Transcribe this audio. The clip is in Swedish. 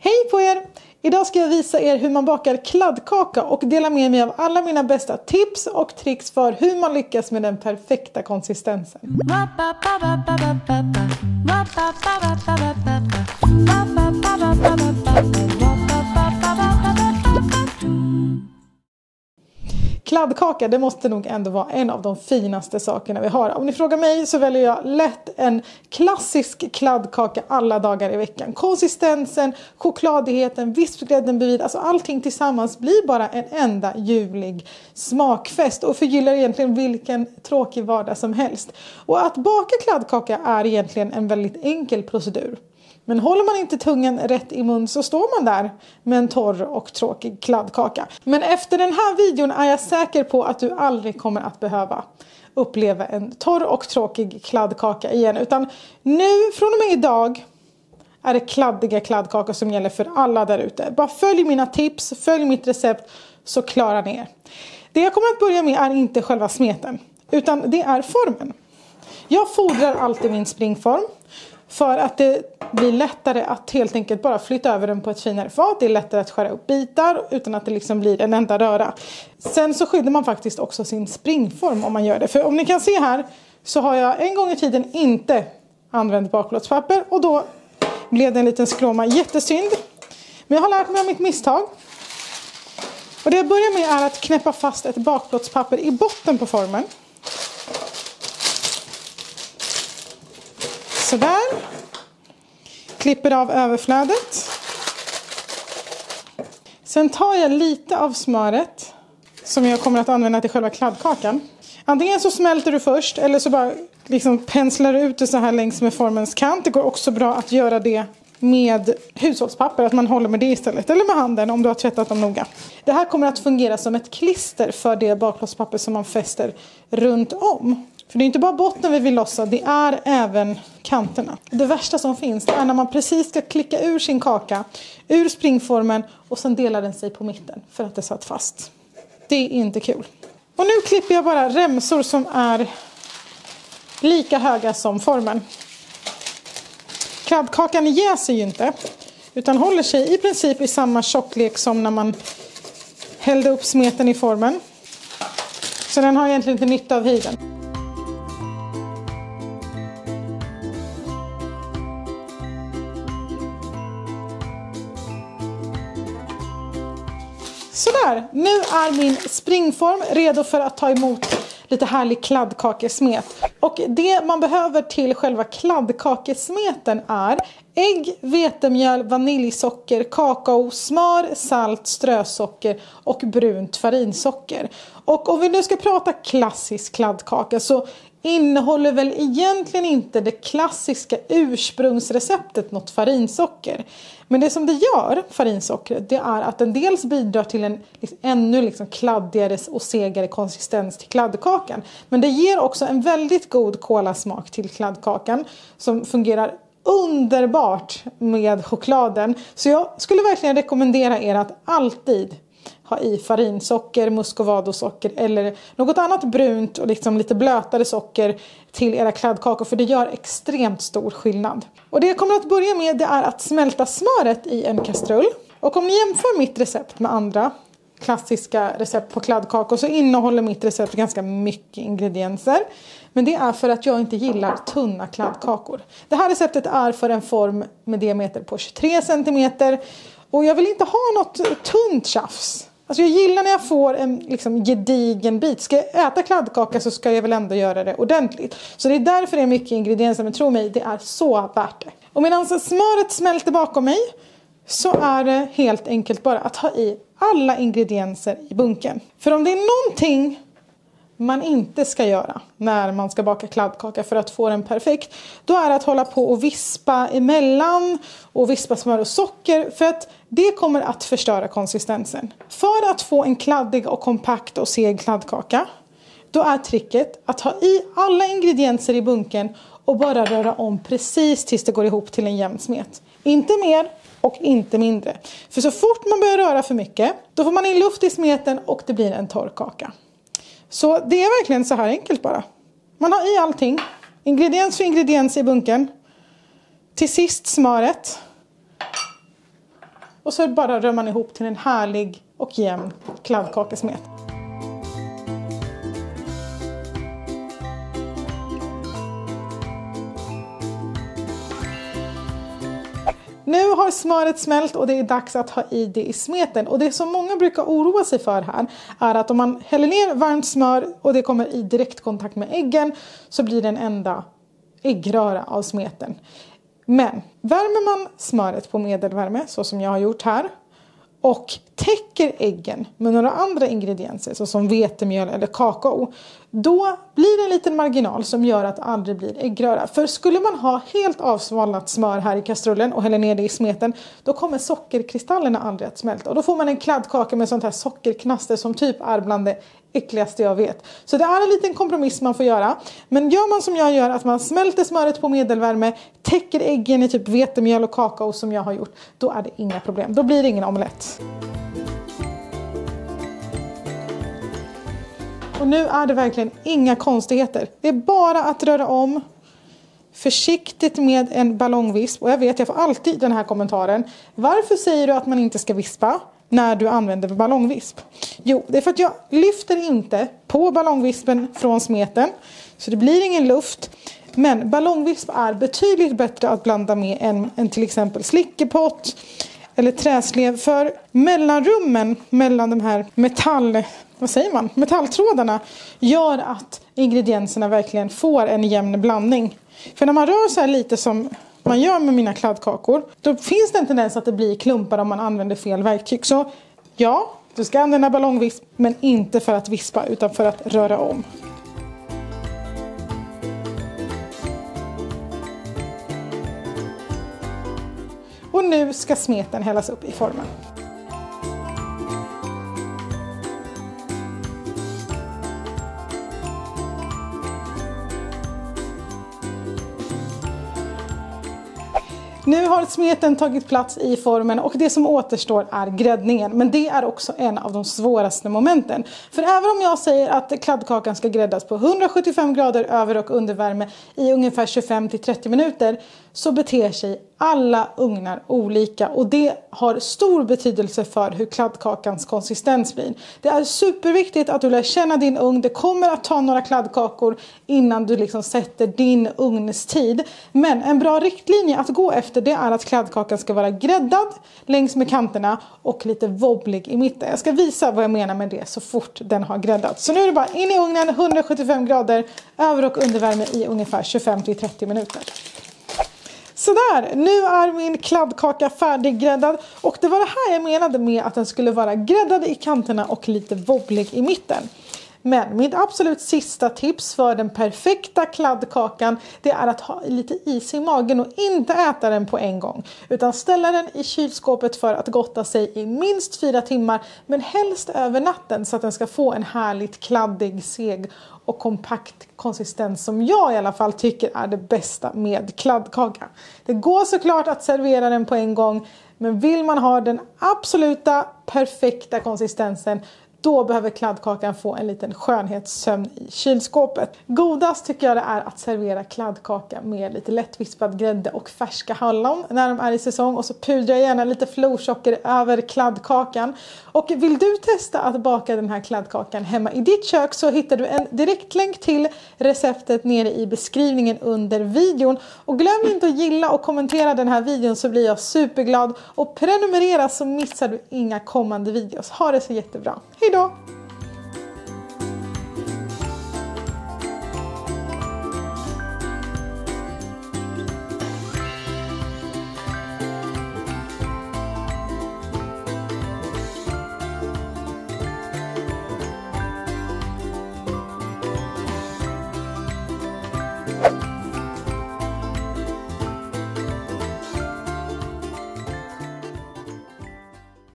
Hej på er! Idag ska jag visa er hur man bakar kladdkaka och dela med mig av alla mina bästa tips och tricks för hur man lyckas med den perfekta konsistensen. Kladdkaka, det måste nog ändå vara en av de finaste sakerna vi har. Om ni frågar mig så väljer jag lätt en klassisk kladdkaka alla dagar i veckan. Konsistensen, chokladigheten, vispgrädden bredvid, alltså allting tillsammans blir bara en enda ljuvlig smakfest och förgyllar egentligen vilken tråkig vardag som helst. Och att baka kladdkaka är egentligen en väldigt enkel procedur. Men håller man inte tungan rätt i mun så står man där med en torr och tråkig kladdkaka. Men efter den här videon är jag säker på att du aldrig kommer att behöva uppleva en torr och tråkig kladdkaka igen. Utan nu, från och med idag, är det kladdiga kladdkakor som gäller för alla där ute. Bara följ mina tips, följ mitt recept så klarar ni er. Det jag kommer att börja med är inte själva smeten, utan det är formen. Jag fodrar alltid min springform. För att det blir lättare att helt enkelt bara flytta över den på ett finare fat. Det är lättare att skära upp bitar utan att det liksom blir en enda röra. Sen så skyddar man faktiskt också sin springform om man gör det. För om ni kan se här så har jag en gång i tiden inte använt bakplåtspapper. Och då blev det en liten skråma, jättesynd. Men jag har lärt mig av mitt misstag. Och det jag börjar med är att knäppa fast ett bakplåtspapper i botten på formen. Sådär. Klipper av överflödet. Sen tar jag lite av smöret som jag kommer att använda till själva kladdkakan. Antingen så smälter du först eller så bara liksom penslar du ut det så här längs med formens kant. Det går också bra att göra det med hushållspapper, att man håller med det istället. Eller med handen om du har tvättat dem noga. Det här kommer att fungera som ett klister för det bakplåtspapper som man fäster runt om. För det är inte bara botten vi vill lossa, det är även kanterna. Det värsta som finns är när man precis ska klicka ur sin kaka, ur springformen och sen delar den sig på mitten för att det satt fast. Det är inte kul. Och nu klipper jag bara remsor som är lika höga som formen. Kladdkakan jäser ju inte, utan håller sig i princip i samma tjocklek som när man hällde upp smeten i formen. Så den har egentligen inte nytta av höjden. Sådär, nu är min springform redo för att ta emot lite härlig kladdkakesmet. Och det man behöver till själva kladdkakesmeten är ägg, vetemjöl, vaniljsocker, kakao, smör, salt, strösocker och brunt farinsocker. Och om vi nu ska prata klassisk kladdkaka så innehåller väl egentligen inte det klassiska ursprungsreceptet något farinsocker. Men det som det gör, farinsockret, det är att den dels bidrar till en ännu kladdigare och segare konsistens till kladdkakan. Men det ger också en väldigt god kolasmak till kladdkakan som fungerar underbart med chokladen. Så jag skulle verkligen rekommendera er att alltid ha i farinsocker, muscovadosocker eller något annat brunt och lite blötare socker till era kladdkakor, för det gör extremt stor skillnad. Och det jag kommer att börja med, det är att smälta smöret i en kastrull. Och om ni jämför mitt recept med andra klassiska recept på kladdkakor så innehåller mitt recept ganska mycket ingredienser. Men det är för att jag inte gillar tunna kladdkakor. Det här receptet är för en form med diameter på 23 cm. Och jag vill inte ha något tunt tjafs. Alltså jag gillar när jag får en gedigen bit. Ska jag äta kladdkaka så ska jag väl ändå göra det ordentligt. Så det är därför det är mycket ingredienser. Men tro mig, det är så värt det. Och medan smöret smälter bakom mig så är det helt enkelt bara att ha i alla ingredienser i bunken. För om det är någonting man inte ska göra när man ska baka kladdkaka för att få den perfekt, då är det att hålla på och vispa emellan och vispa smör och socker, för att det kommer att förstöra konsistensen. För att få en kladdig och kompakt och seg kladdkaka, då är tricket att ha i alla ingredienser i bunken och bara röra om precis tills det går ihop till en jämn smet. Inte mer och inte mindre. För så fort man börjar röra för mycket, då får man in luft i smeten och det blir en torr kaka. Så det är verkligen så här enkelt bara. Man har i allting. Ingrediens för ingrediens i bunken. Till sist smöret. Och så bara rör man ihop till en härlig och jämn kladdkakesmet. Nu har smöret smält och det är dags att ha i det i smeten. Och det som många brukar oroa sig för här är att om man häller ner varmt smör och det kommer i direktkontakt med äggen så blir det en enda äggröra av smeten. Men värmer man smöret på medelvärme så som jag har gjort här och täcker äggen med några andra ingredienser såsom vetemjöl eller kakao, då blir det en liten marginal som gör att det aldrig blir äggröra. För skulle man ha helt avsvalnat smör här i kastrullen och häller ner det i smeten, då kommer sockerkristallerna aldrig att smälta. Och då får man en kladdkaka med sånt här sockerknaster som typ är bland det äckligaste jag vet. Så det är en liten kompromiss man får göra. Men gör man som jag gör, att man smälter smöret på medelvärme, täcker äggen i typ vetemjöl och kakao som jag har gjort, då är det inga problem. Då blir det ingen omelett. Och nu är det verkligen inga konstigheter. Det är bara att röra om försiktigt med en ballongvisp. Och jag vet, jag får alltid den här kommentaren. Varför säger du att man inte ska vispa när du använder ballongvisp? Jo, det är för att jag lyfter inte på ballongvispen från smeten. Så det blir ingen luft. Men ballongvisp är betydligt bättre att blanda med än till exempel slickepott eller träslev. För mellanrummen mellan de här metalltrådarna gör att ingredienserna verkligen får en jämn blandning. För när man rör så här lite som man gör med mina kladdkakor, då finns det en tendens att det blir klumpar om man använder fel verktyg. Så ja, du ska använda ballongvisp, men inte för att vispa utan för att röra om. Och nu ska smeten hällas upp i formen. Nu har smeten tagit plats i formen och det som återstår är gräddningen. Men det är också en av de svåraste momenten. För även om jag säger att kladdkakan ska gräddas på 175 grader över- och undervärme i ungefär 25-30 minuter, så beter sig alla ugnar olika. Och det har stor betydelse för hur kladdkakans konsistens blir. Det är superviktigt att du lär känna din ugn. Det kommer att ta några kladdkakor innan du liksom sätter din ugnstid. Men en bra riktlinje att gå efter, det är att kladdkakan ska vara gräddad längs med kanterna och lite wobblig i mitten. Jag ska visa vad jag menar med det så fort den har gräddats. Så nu är det bara in i ugnen, 175 grader, över- och undervärme i ungefär 25-30 minuter. Sådär, nu är min kladdkaka färdiggräddad. Och det var det här jag menade med att den skulle vara gräddad i kanterna och lite wobblig i mitten. Men mitt absolut sista tips för den perfekta kladdkakan, det är att ha lite is i magen och inte äta den på en gång. Utan ställa den i kylskåpet för att gotta sig i minst 4 timmar, men helst över natten så att den ska få en härligt kladdig, seg och kompakt konsistens som jag i alla fall tycker är det bästa med kladdkaka. Det går såklart att servera den på en gång, men vill man ha den absoluta perfekta konsistensen, då behöver kladdkakan få en liten skönhetssömn i kylskåpet. Godast tycker jag det är att servera kladdkaka med lite lättvispad grädde och färska hallon när de är i säsong. Och så pudrar jag gärna lite florsocker över kladdkakan. Och vill du testa att baka den här kladdkakan hemma i ditt kök, så hittar du en direktlänk till receptet nere i beskrivningen under videon. Och glöm inte att gilla och kommentera den här videon, så blir jag superglad. Och prenumerera så missar du inga kommande videos. Ha det så jättebra. Hej då!